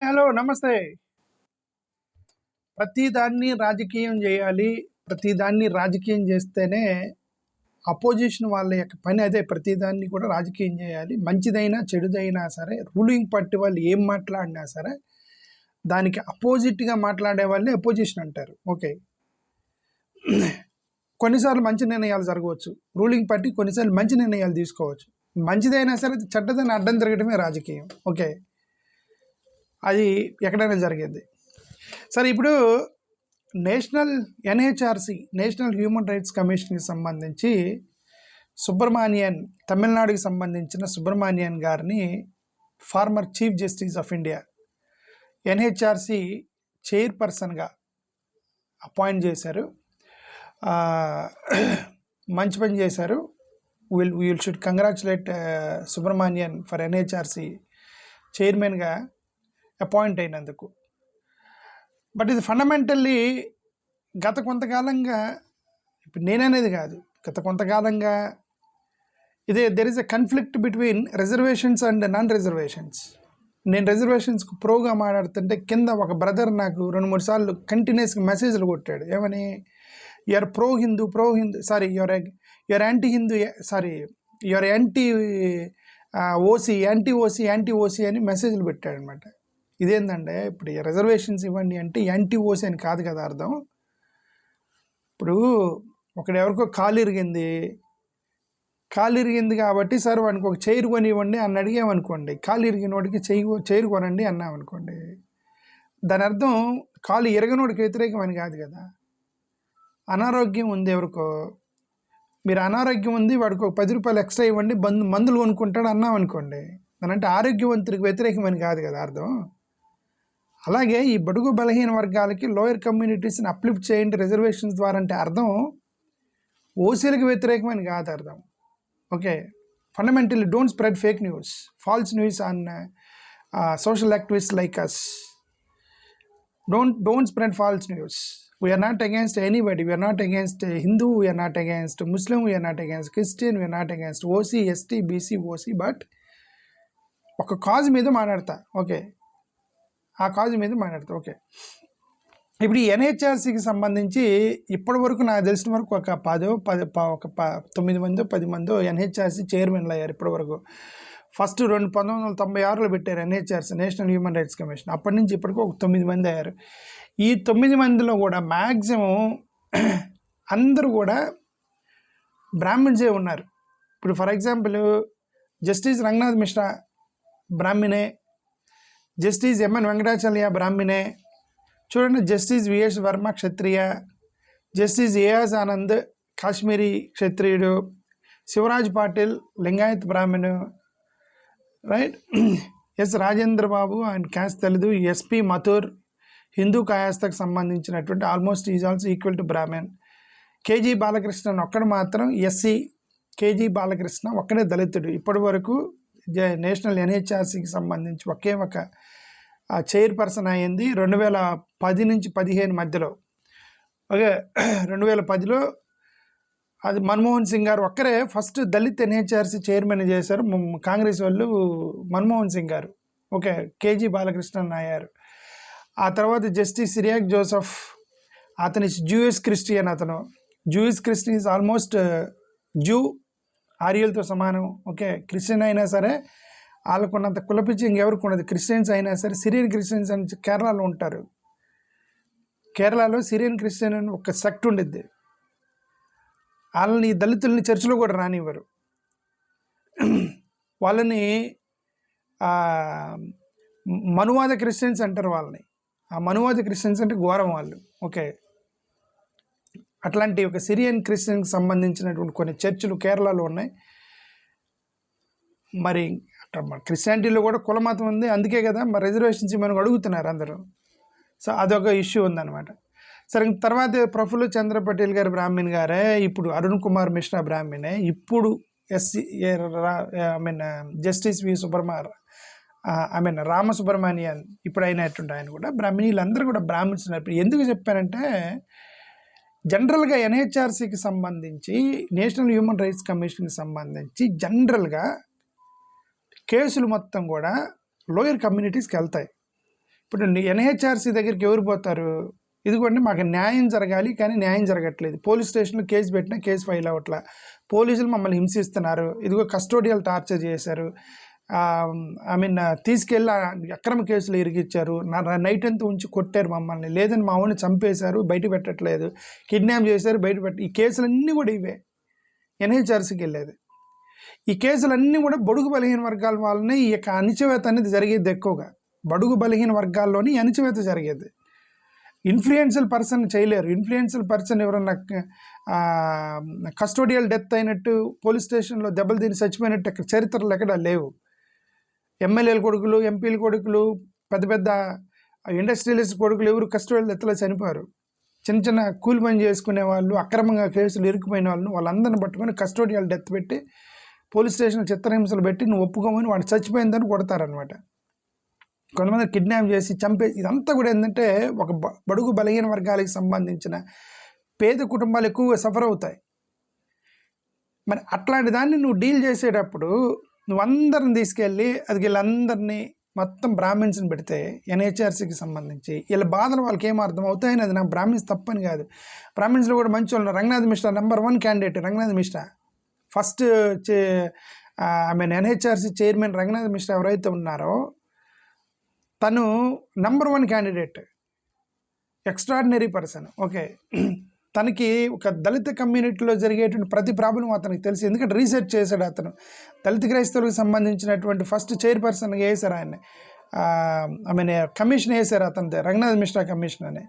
Hello నమస్తే. ప్రతిదాన్ని రాజకీయం చేయాలి. ప్రతిదాన్ని రాజకీయం చేస్తేనే అపోజిషన్ వాళ్ళ యొక్క పని అదే. ప్రతిదాన్ని కూడా రాజకీయం చేయాలి. మంచిదైనా చెడుదైనా సరే, రూలింగ్ పార్టీ వాళ్ళు ఏం మాట్లాడినా సరే దానికి అపోజిట్గా మాట్లాడే వాళ్ళని అపోజిషన్ అంటారు. ఓకే, కొన్నిసార్లు మంచి నిర్ణయాలు జరగవచ్చు. రూలింగ్ పార్టీ కొన్నిసార్లు మంచి నిర్ణయాలు తీసుకోవచ్చు. మంచిదైనా సరే చెడ్డదని అడ్డం తిరగడమే రాజకీయం. ఓకే, అది ఎక్కడైనా జరిగేది. సరే, ఇప్పుడు ఎన్హెచ్ఆర్సి నేషనల్ హ్యూమన్ రైట్స్ కమిషన్కి సంబంధించి సుబ్రమణియన్, తమిళనాడుకి సంబంధించిన సుబ్రమణియన్ గారిని former chief justice of India NHRC చైర్పర్సన్గా అపాయింట్ చేశారు. మంచి పని చేశారు. Will should congratulate Subramanian for NHRC చైర్మన్గా అపాయింట్ అయినందుకు. బట్ ఇది ఫండమెంటల్లీ గత కొంతకాలంగా, ఇప్పుడు నేననేది కాదు, గత కొంతకాలంగా there is a conflict between reservations and non reservations. నేను రిజర్వేషన్స్కి ప్రోగా మాట్లాడుతుంటే కింద ఒక బ్రదర్ నాకు 2-3 సార్లు కంటిన్యూస్గా మెసేజ్లు కొట్టాడు. ఏమని? You're pro Hindu sorry you're anti Hindu, sorry you're anti OC అని మెసేజ్లు పెట్టాడు అనమాట. ఇదేంటంటే, ఇప్పుడు రిజర్వేషన్స్ ఇవ్వండి అంటే యాంటీ ఓసీ అని కాదు కదా అర్థం. ఇప్పుడు ఎవరికో కాలు ఇరిగింది కాబట్టి సార్ వానికి ఒక చైర్ కొనివ్వండి అని అడిగామనుకోండి, కాలు ఇరిగిన వాడికి చైర్ కొనండి అన్నామనుకోండి, దాని అర్థం కాలు ఇరగనోడికి వ్యతిరేకం అని కాదు కదా. అనారోగ్యం ఉంది ఎవరికో, మీరు అనారోగ్యం ఉంది వాడికి ఒక 10 రూపాయలు ఎక్స్ట్రా ఇవ్వండి మందులు కొనుక్కుంటాడు అన్నామనుకోండి, దానంటే ఆరోగ్యవంతుడికి వ్యతిరేకం అని కాదు కదా అర్థం. అలాగే ఈ బడుగు బలహీన వర్గాలకి, లోయర్ కమ్యూనిటీస్ని అప్లిఫ్ట్ చేయండి రిజర్వేషన్స్ ద్వారా అంటే అర్థం ఓసీలకు వ్యతిరేకమని కాదు అర్థం. Okay, fundamentally don't spread fake news, false news on social activist like us. Don't spread false news. We are not against anybody. We are not against Hindu. We are not against Muslim. We are not against Christian. We are not against OC, ST, BC, OC. But ఒక cause మీద మాట్లాడతా. Okay, ఆ cause మీద మాట్లాడతా. Okay, ఇప్పుడు ఈ ఎన్హెచ్ఆర్సీకి సంబంధించి ఇప్పటి వరకు నాకు తెలిసిన వరకు ఒక 9 మందో 10 మందో ఎన్హెచ్ఆర్సీ చైర్మన్లు అయ్యారు ఇప్పటి వరకు. ఫస్ట్ 1996లో పెట్టారు NHRC, national human rights commission. అప్పటి నుంచి ఇప్పటికీ ఒక 9 మంది అయ్యారు. ఈ 9 మందిలో కూడా మ్యాక్సిమం అందరూ కూడా బ్రాహ్మిన్సే ఉన్నారు. ఇప్పుడు for example justice Ranganath Mishra బ్రాహ్మినే, జస్టిస్ ఎంఎన్ వెంకటాచలయ్య బ్రాహ్మినే, చూడండి జస్టిస్ విఎస్ వర్మ క్షత్రియ, జస్టిస్ ఏఎస్ ఆనంద్ కాశ్మీరీ క్షత్రియుడు, శివరాజ్ పాటిల్ లింగాయత్ బ్రాహ్మణు, right, S Rajendra Babu and caste తెలీదు, ఎస్పి మథుర్ హిందూ కాయాస్తకు సంబంధించినటువంటి almost is also equal to బ్రాహ్మణ్. కేజీ బాలకృష్ణన్ ఒక్కడు మాత్రం ఎస్సీ, కేజీ బాలకృష్ణ ఒక్కడే దళితుడు. ఇప్పటి వరకు నేషనల్ ఎన్హెచ్ఆర్సీకి సంబంధించి ఒకే ఒక చైర్పర్సన్ అయ్యింది 2010 నుంచి 15 మధ్యలో. ఓకే, 2010లో అది మన్మోహన్ సింగ్ గారు ఒక్కరే ఫస్ట్ దళిత్ ఎన్హెచ్ఆర్సీ చైర్మన్ చేశారు కాంగ్రెస్ వాళ్ళు, మన్మోహన్ సింగ్ గారు. ఓకే, కేజీ బాలకృష్ణన్ అయ్యారు. ఆ తర్వాత జస్టిస్ సిరియాక్ జోసెఫ్, అతని Jewish Christian, Jewish Christian is almost Jew ఆర్యులతో సమానం. ఓకే, క్రిస్టియన్ అయినా సరే వాళ్ళకున్నంత కులపిచ్చి ఇంకెవరికి ఉండదు. క్రిస్టియన్స్ అయినా సరే, సిరియన్ క్రిస్టియన్స్ అని కేరళలో ఉంటారు. కేరళలో సిరియన్ క్రిస్టియన్ అని ఒక సెక్ట్ ఉండిద్ది. వాళ్ళని దళితుల్ని చర్చిలో కూడా రానివ్వరు. వాళ్ళని మనువాద క్రిస్టియన్స్ అంటారు వాళ్ళని. ఆ మనువాద క్రిస్టియన్స్ అంటే ఘోరం వాళ్ళు. ఓకే, అట్లాంటి ఒక సిరియన్ క్రిస్టియన్కి సంబంధించినటువంటి కొన్ని చర్చిలు కేరళలో ఉన్నాయి. మరి క్రిస్టియానిటీలో కూడా కులమతం ఉంది, అందుకే కదా మరి రిజర్వేషన్స్ మనకు అడుగుతున్నారు అందరూ. సో అదొక ఇష్యూ ఉందన్నమాట. సరే, తర్వాత ప్రఫుల్ల చంద్ర పటేల్ గారు బ్రాహ్మణ్ గారే, ఇప్పుడు అరుణ్ కుమార్ మిశ్రా బ్రాహ్మణే, ఇప్పుడు జస్టిస్ రామసుబ్రమణియన్ ఇప్పుడు అయినటువంటి ఆయన కూడా బ్రాహ్మణి. వీళ్ళందరూ కూడా బ్రాహ్మణ్స్. ఎందుకు చెప్పానంటే, జనరల్గా ఎన్హెచ్ఆర్సీకి సంబంధించి, నేషనల్ హ్యూమన్ రైట్స్ కమిషన్కి సంబంధించి జనరల్గా కేసులు మొత్తం కూడా లోయర్ కమ్యూనిటీస్కి వెళ్తాయి. ఇప్పుడు ఎన్హెచ్ఆర్సీ దగ్గరికి ఎవరు పోతారు? ఇదిగోండి మాకు న్యాయం జరగాలి, కానీ న్యాయం జరగట్లేదు. పోలీస్ స్టేషన్లో కేసు పెట్టినా కేసు ఫైల్ అవ్వట్లా. పోలీసులు మమ్మల్ని హింసిస్తున్నారు, ఇదిగో కస్టోడియల్ టార్చర్ చేశారు, తీసుకెళ్ళి అక్రమ కేసులు ఇరిగిచ్చారు, నైట్ అంతా ఉంచి కొట్టారు మమ్మల్ని, లేదని మా వాడిని చంపేశారు, బయట పెట్టట్లేదు, కిడ్నాప్ చేశారు, బయట ఈ కేసులన్నీ కూడా ఇవే ఎన్హెచ్ఆర్సీకి వెళ్ళేది. ఈ కేసులన్నీ కూడా బడుగు బలహీన వర్గాల వాళ్ళని ఈ యొక్క అణిచివేత అనేది జరిగేది ఎక్కువగా. బడుగు బలహీన వర్గాల్లోని అణిచివేత జరిగేది. ఇన్ఫ్లుయెన్షియల్ పర్సన్ చేయలేరు. ఇన్ఫ్లుయెన్షియల్ పర్సన్ ఎవరన్నా కస్టోడియల్ డెత్ అయినట్టు, పోలీస్ స్టేషన్లో దెబ్బలు తిని చచ్చిపోయినట్టు అక్కడ చరిత్రలు ఎక్కడ లేవు. ఎమ్మెల్యేల కొడుకులు, ఎంపీల కొడుకులు, పెద్ద పెద్ద ఇండస్ట్రియలిస్ట్ కొడుకులు ఎవరు కస్టోడియల్ డెత్లో చనిపోయారు. చిన్న చిన్న కూలి పని చేసుకునే వాళ్ళు, అక్రమంగా కేసులు ఇరుక్కుపోయిన వాళ్ళందరిని పట్టుకొని కస్టోడియల్ డెత్ పెట్టి పోలీస్ స్టేషన్ చిత్రహింసలు పెట్టి నువ్వు ఒప్పుకోమని వాడు చచ్చిపోయిందని కొడతారనమాట. కొంతమంది కిడ్నాప్ చేసి చంపే, ఇదంతా కూడా ఏంటంటే ఒక బడుగు బలహీన వర్గాలకు సంబంధించిన పేద కుటుంబాలు ఎక్కువగా సఫర్ అవుతాయి. మరి అట్లాంటి దాన్ని నువ్వు డీల్ చేసేటప్పుడు నువ్వు అందరిని తీసుకెళ్ళి అది వీళ్ళందరినీ మొత్తం బ్రాహ్మిన్స్ని పెడితే ఎన్హెచ్ఆర్సీకి సంబంధించి వీళ్ళ బాధలు వాళ్ళకి ఏం అర్థం అవుతాయని, అది నాకు బ్రాహ్మిన్స్ తప్పని కాదు. బ్రాహ్మిన్స్లో కూడా మంచి వాళ్ళు. Ranganath Mishra number 1 candidate. Ranganath Mishra first NHRC chairman Ranganath Mishra ఎవరైతే ఉన్నారో తను number 1 candidate, extraordinary person. Okay, తనకి ఒక దళిత కమ్యూనిటీలో జరిగేటువంటి ప్రతి ప్రాబ్లం అతనికి తెలుసు. ఎందుకంటే రీసెర్చ్ చేశాడు అతను. దళిత క్రైస్తవులకు సంబంధించినటువంటి ఫస్ట్ చైర్పర్సన్గా వేశారు ఆయన్ని. కమిషన్ వేశారు అతనిదే, రంగనాథ్ మిశ్రా కమిషన్ అని.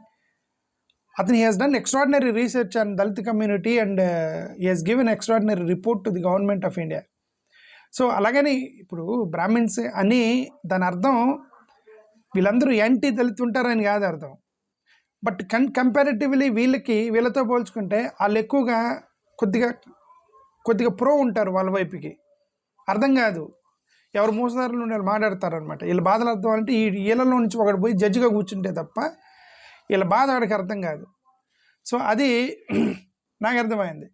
అతను he has done extraordinary research on Dalit community and he has given extraordinary report to the government of India. So అలాగని ఇప్పుడు బ్రాహ్మిన్స్ అని దాని అర్థం వీళ్ళందరూ యాంటీ దళిత్ ఉంటారని కాదు అర్థం. బట్ కంపారిటివ్లీ వీళ్ళతో పోల్చుకుంటే వాళ్ళు ఎక్కువగా కొద్దిగా ప్రో ఉంటారు వాళ్ళ వైపుకి. అర్థం కాదు, ఎవరు మోసదారులు ఉండాలి మాట్లాడతారనమాట. వీళ్ళ బాధలు అర్థం అంటే వీళ్ళలో నుంచి ఒకటి పోయి జడ్జిగా కూర్చుంటే తప్ప వీళ్ళ బాధ వాడికి అర్థం కాదు. సో అది నాకు అర్థమైంది.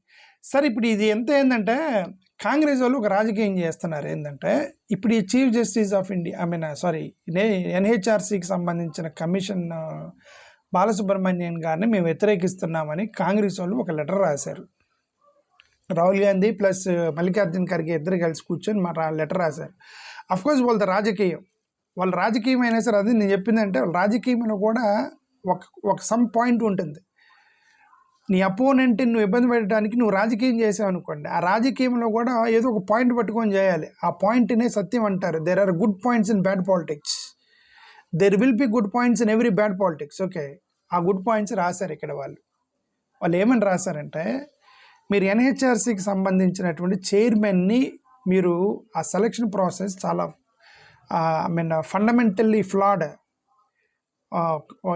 సరే, ఇప్పుడు ఇది ఎంత ఏంటంటే కాంగ్రెస్ వాళ్ళు ఒక రాజకీయం చేస్తున్నారు. ఏంటంటే ఇప్పుడు ఈ చీఫ్ జస్టిస్ ఆఫ్ ఇండియా ఎన్హెచ్ఆర్సీకి సంబంధించిన కమిషన్ బాలసుబ్రహ్మణ్యన్ గారిని మేము వ్యతిరేకిస్తున్నామని కాంగ్రెస్ వాళ్ళు ఒక లెటర్ రాశారు. రాహుల్ గాంధీ ప్లస్ మల్లికార్జున్ ఖర్గే ఇద్దరు కలిసి కూర్చొని లెటర్ రాశారు. అఫ్కోర్స్ వాళ్ళ రాజకీయం అయినా సరే, అది నేను చెప్పిందంటే వాళ్ళ రాజకీయంలో కూడా ఒక సమ్ పాయింట్ ఉంటుంది. నీ అపోనెంట్ని నువ్వు ఇబ్బంది పెట్టడానికి నువ్వు రాజకీయం చేసావు అనుకోండి, ఆ రాజకీయంలో కూడా ఏదో ఒక పాయింట్ పట్టుకొని చేయాలి. ఆ పాయింట్నే సత్యం అంటారు. There are good points in bad politics, there will be good points in every bad politics. Okay, ఆ గుడ్ పాయింట్స్ రాశారు ఇక్కడ వాళ్ళు ఏమని రాశారంటే, మీరు ఎన్హెచ్ఆర్సీకి సంబంధించినటువంటి చైర్మన్ని మీరు ఆ సెలక్షన్ ప్రాసెస్ చాలా ఫండమెంటల్లీ ఫ్లాడ్,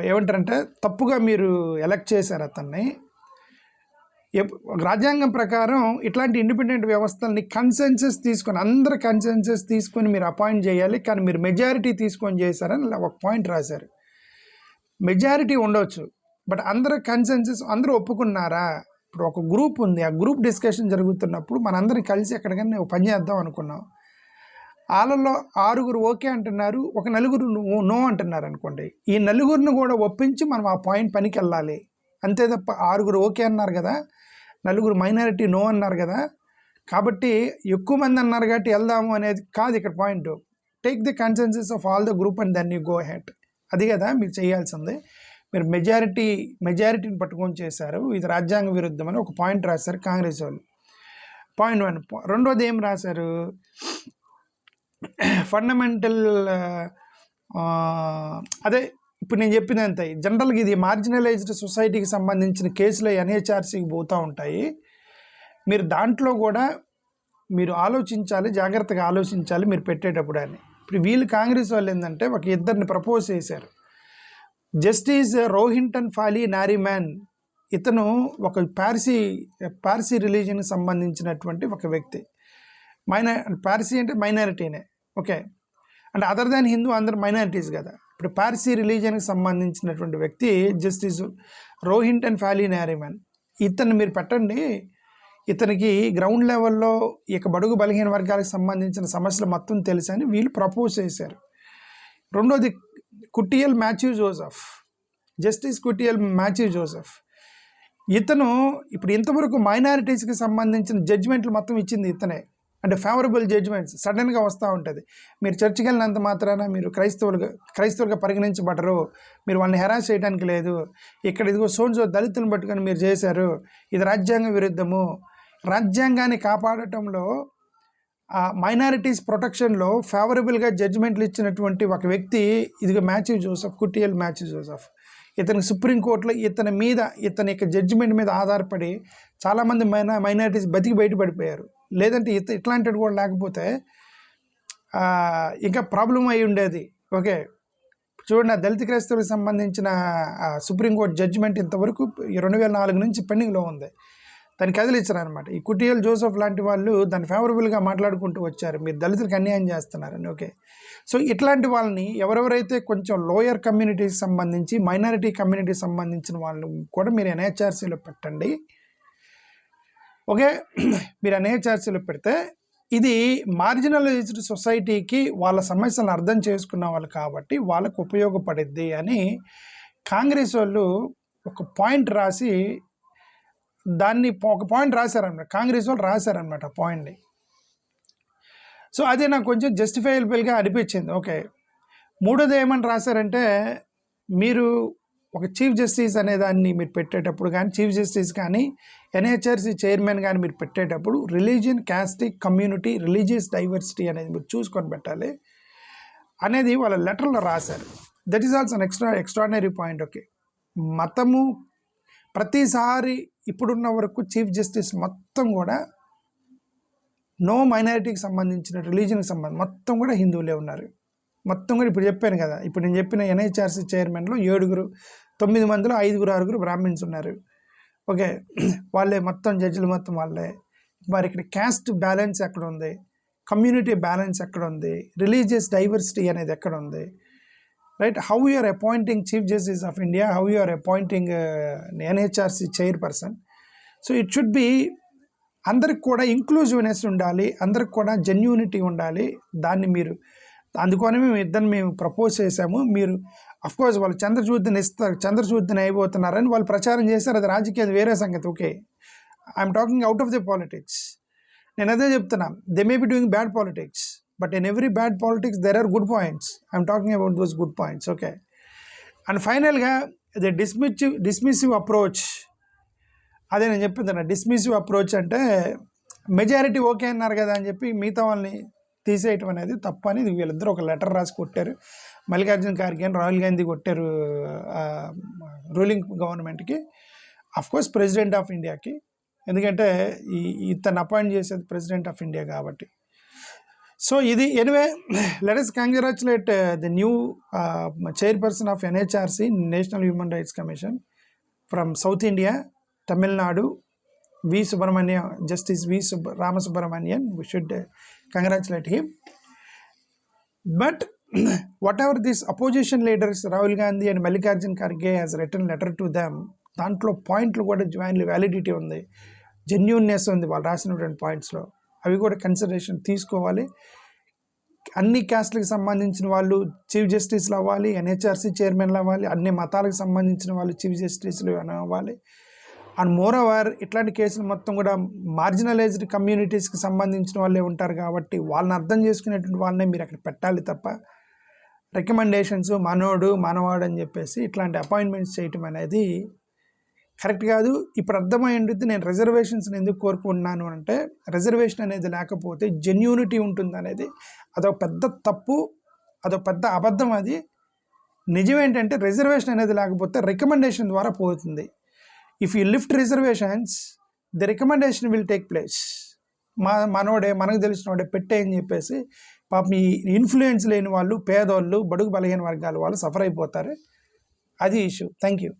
ఏమంటారంటే తప్పుగా మీరు ఎలక్ట్ చేశారు అతన్ని. రాజ్యాంగం ప్రకారం ఇట్లాంటి ఇండిపెండెంట్ వ్యవస్థల్ని అందరు కన్సెన్సస్ తీసుకొని మీరు అపాయింట్ చేయాలి, కానీ మీరు మెజారిటీ తీసుకొని చేశారని ఒక పాయింట్ రాశారు. మెజారిటీ ఉండవచ్చు, బట్ అందరూ ఒప్పుకున్నారా? ఇప్పుడు ఒక గ్రూప్ ఉంది, ఆ గ్రూప్ డిస్కషన్ జరుగుతున్నప్పుడు మనందరం కలిసి ఎక్కడికైనా పని చేద్దాం అనుకున్నాం. వాళ్ళలో 6 ఓకే అంటున్నారు, ఒక 4 నో అంటున్నారు అనుకోండి. ఈ 4 కూడా ఒప్పించి మనం ఆ పాయింట్ పనికి వెళ్ళాలి, అంతే తప్ప 6 ఓకే అన్నారు కదా, 4 మైనారిటీ నో అన్నారు కదా, కాబట్టి ఎక్కువ మంది అన్నారు కాబట్టి వెళ్దాము అనేది కాదు ఇక్కడ point. Take the consensus of all the group and then you go head. అది కదా మీరు చేయాల్సింది. మీరు మెజారిటీని పట్టుకొని చేశారు, ఇది రాజ్యాంగ విరుద్ధమని ఒక పాయింట్ రాశారు కాంగ్రెస్ వాళ్ళు. పాయింట్ 1. రెండోది ఏం రాశారు? ఫండమెంటల్ అదే ఇప్పుడు నేను చెప్పినంత జనరల్గా ఇది మార్జినలైజ్డ్ సొసైటీకి సంబంధించిన కేసులు ఎన్హెచ్ఆర్సీకి పోతూ ఉంటాయి. మీరు దాంట్లో కూడా మీరు ఆలోచించాలి, జాగ్రత్తగా ఆలోచించాలి మీరు పెట్టేటప్పుడు అని. ఇప్పుడు వీళ్ళు కాంగ్రెస్ వాళ్ళు ఏంటంటే ఒక ఇద్దరిని ప్రపోజ్ చేశారు. జస్టిస్ రోహింటన్ ఫాలీ నారిమ్యాన్, ఇతను ఒక పార్సీ రిలీజియన్కి సంబంధించినటువంటి ఒక వ్యక్తి. పార్సీ అంటే మైనారిటీనే, ఓకే, అంటే అదర్ దాన్ హిందూ అందరు మైనారిటీస్ కదా. ఇప్పుడు పార్సీ రిలీజియన్కి సంబంధించినటువంటి వ్యక్తి జస్టిస్ రోహింటన్ ఫాలీ నారిమ్యాన్, ఇతన్ని మీరు పెట్టండి. ఇతనికి గ్రౌండ్ లెవెల్లో ఇక బడుగు బలహీన వర్గాలకు సంబంధించిన సమస్యలు మొత్తం తెలుసని వీళ్ళు ప్రపోజ్ చేశారు. రెండోది Kuttiyil Mathew Joseph, justice Kuttiyil Mathew Joseph, ఇతను ఇప్పుడు ఇంతవరకు మైనారిటీస్కి సంబంధించిన జడ్జిమెంట్లు మొత్తం ఇచ్చింది ఇతనే. అంటే ఫేవరబుల్ జడ్జిమెంట్స్ సడన్గా వస్తూ ఉంటుంది. మీరు చర్చికి వెళ్ళినంత మాత్రాన మీరు క్రైస్తవులుగా పరిగణించబడరు, మీరు వాళ్ళని హెరాస్ చేయడానికి లేదు, ఇక్కడ ఇదిగో సోన్సో దళితులను పట్టుకొని మీరు చేశారు, ఇది రాజ్యాంగ విరుద్ధము. రాజ్యాంగాన్ని కాపాడటంలో మైనారిటీస్ ప్రొటెక్షన్లో ఫేవరబుల్గా జడ్జిమెంట్లు ఇచ్చినటువంటి ఒక వ్యక్తి ఇదిగో మాథ్యూ జోసెఫ్, కుటియల్ మాథ్యూ జోసెఫ్. ఇతనికి సుప్రీంకోర్టులో ఇతని యొక్క జడ్జిమెంట్ మీద ఆధారపడి చాలామంది మైనారిటీస్ బతికి బయటపడిపోయారు. లేదంటే ఇట్లాంటివి కూడా లేకపోతే ఇంకా ప్రాబ్లం అయి ఉండేది. ఓకే, చూడండి, దళిత క్రైస్తవులకు సంబంధించిన సుప్రీంకోర్టు జడ్జిమెంట్ ఇంతవరకు 2004 నుంచి పెండింగ్లో ఉంది. దాన్ని కదిలించారనమాట. ఈ కుటియల్ జోసెఫ్ లాంటి వాళ్ళు దాన్ని ఫేవరబుల్గా మాట్లాడుకుంటూ వచ్చారు, మీరు దళితులకు అన్యాయం చేస్తున్నారని. ఓకే, సో ఇట్లాంటి వాళ్ళని ఎవరెవరైతే కొంచెం లోయర్ కమ్యూనిటీకి సంబంధించి, మైనారిటీ కమ్యూనిటీకి సంబంధించిన వాళ్ళు కూడా మీరు ఎన్హెచ్ఆర్సీలో పెట్టండి. ఓకే, మీరు ఎన్హెచ్ఆర్సీలో పెడితే ఇది మార్జినలైజ్డ్ సొసైటీకి వాళ్ళ సమస్యలను అర్థం చేసుకున్న వాళ్ళు కాబట్టి వాళ్ళకు ఉపయోగపడిద్ది అని కాంగ్రెస్ వాళ్ళు ఒక పాయింట్ రాసి దాన్ని ఒక పాయింట్ రాశారనమాట. కాంగ్రెస్ వాళ్ళు రాశారనమాట ఆ పాయింట్ని. సో అదే నాకు కొంచెం జస్టిఫైబుల్గా అనిపించింది. ఓకే, మూడోది ఏమని రాశారంటే, మీరు ఒక చీఫ్ జస్టిస్ అనే దాన్ని మీరు పెట్టేటప్పుడు కానీ, చీఫ్ జస్టిస్ కానీ ఎన్హెచ్ఆర్సీ చైర్మన్ కానీ మీరు పెట్టేటప్పుడు religion, caustic, community, religious diversity అనేది మీరు చూసుకొని పెట్టాలి అనేది వాళ్ళ లెటర్లో రాశారు. That is also extraordinary point. Okay, మతము ప్రతిసారి ఇప్పుడున్న వరకు చీఫ్ జస్టిస్ మొత్తం కూడా నో మైనారిటీకి సంబంధించిన, రిలీజన్కి సంబంధించి మొత్తం కూడా హిందువులే ఉన్నారు. మొత్తం కూడా ఇప్పుడు చెప్పాను కదా, ఇప్పుడు నేను చెప్పిన ఎన్హెచ్ఆర్సీ చైర్మన్లో 7, 9 మందిలో 5, 6 బ్రాహ్మిన్స్ ఉన్నారు. ఓకే, వాళ్ళే మొత్తం జడ్జిలు, మొత్తం వాళ్ళే. మరి ఇక్కడ క్యాస్ట్ బ్యాలెన్స్ ఎక్కడ ఉంది, కమ్యూనిటీ బ్యాలెన్స్ ఎక్కడ ఉంది, రిలీజియస్ డైవర్సిటీ అనేది ఎక్కడ ఉంది, right? How you are appointing chief justice of India, how you are appointing NHRC chairperson. So it should be అందరికి కూడా ఇంక్లూజివ్నెస్ ఉండాలి, అందరికి కూడా జెన్యూనిటీ ఉండాలి. దాన్ని మీరు అందుకని మేము ప్రపోజ్ చేశాము. మీరు అఫ్కోర్స్ వాళ్ళు చంద్రచూడ్ని అయిపోతున్నారని వాళ్ళు ప్రచారం చేశారు, అది రాజకీయం వేరే సంగతి. Okay, I'm talking out of the politics. నేను అదే చెప్తున్నా, they may be doing bad politics, but in every bad politics there are good points. I'm talking about those good points. Okay, and ఫైనల్గా ది డిస్మిసివ్ అప్రోచ్, అదే నేను చెప్తున్నా. Dismissive approach అంటే majority okay అన్నారు కదా అని చెప్పి మిగతా వాళ్ళని తీసేయటం అనేది తప్పు అని వీళ్ళిద్దరూ ఒక లెటర్ రాసి కొట్టారు. మల్లికార్జున ఖార్గే అని రాహుల్ గాంధీ కొట్టారు రూలింగ్ గవర్నమెంట్కి, అఫ్కోర్స్ ప్రెసిడెంట్ ఆఫ్ ఇండియాకి, ఎందుకంటే ఇతను అపాయింట్ చేసేది ప్రెసిడెంట్ ఆఫ్ ఇండియా కాబట్టి. సో ఇది anyway, let us congratulate the new chairperson of NHRC, national human rights commission, from south India, Tamil Nadu, Justice V. Ramasubramanian. We should congratulate him. But whatever these opposition leaders, Rahul Gandhi and Mallikarjun Kharge has written letter to them, దాంట్లో పాయింట్లు కూడా జాయిన్లీ validity ఉంది, జెన్యూన్నెస్ ఉంది వాళ్ళు రాసినటువంటి పాయింట్స్లో. అవి కూడా consideration తీసుకోవాలి. అన్ని క్యాస్ట్లకు సంబంధించిన వాళ్ళు చీఫ్ జస్టిస్లు అవ్వాలి, ఎన్హెచ్ఆర్సీ చైర్మన్లు అవ్వాలి, అన్ని మతాలకు సంబంధించిన వాళ్ళు చీఫ్ జస్టిస్లు అవ్వాలి. అండ్ మోర్ ఓవర్ ఇట్లాంటి కేసులు మొత్తం కూడా మార్జినలైజ్డ్ కమ్యూనిటీస్కి సంబంధించిన వాళ్ళే ఉంటారు కాబట్టి వాళ్ళని అర్థం చేసుకునేటువంటి వాళ్ళనే మీరు అక్కడ పెట్టాలి తప్ప రికమెండేషన్స్ మనవాడు అని చెప్పేసి ఇట్లాంటి అపాయింట్మెంట్స్ చేయటం అనేది కరెక్ట్ కాదు. ఇప్పుడు అర్థమైంది నేను రిజర్వేషన్స్ని ఎందుకు కోరుకుంటున్నాను అంటే, రిజర్వేషన్ అనేది లేకపోతే జెన్యూనిటీ ఉంటుంది అనేది అదొక పెద్ద తప్పు, అదొక పెద్ద అబద్ధం. అది నిజమేంటంటే రిజర్వేషన్ అనేది లేకపోతే రికమెండేషన్ ద్వారా పోతుంది. If you lift reservations, the recommendation will take place. మనోడే మనకు తెలిసినోడే పెట్టే అని చెప్పేసి పాపం ఈ ఇన్ఫ్లుయెన్స్ లేని వాళ్ళు, పేదోళ్ళు, బడుగు బలహీన వర్గాల వాళ్ళు సఫర్ అయిపోతారు. అది ఇష్యూ. Thank you.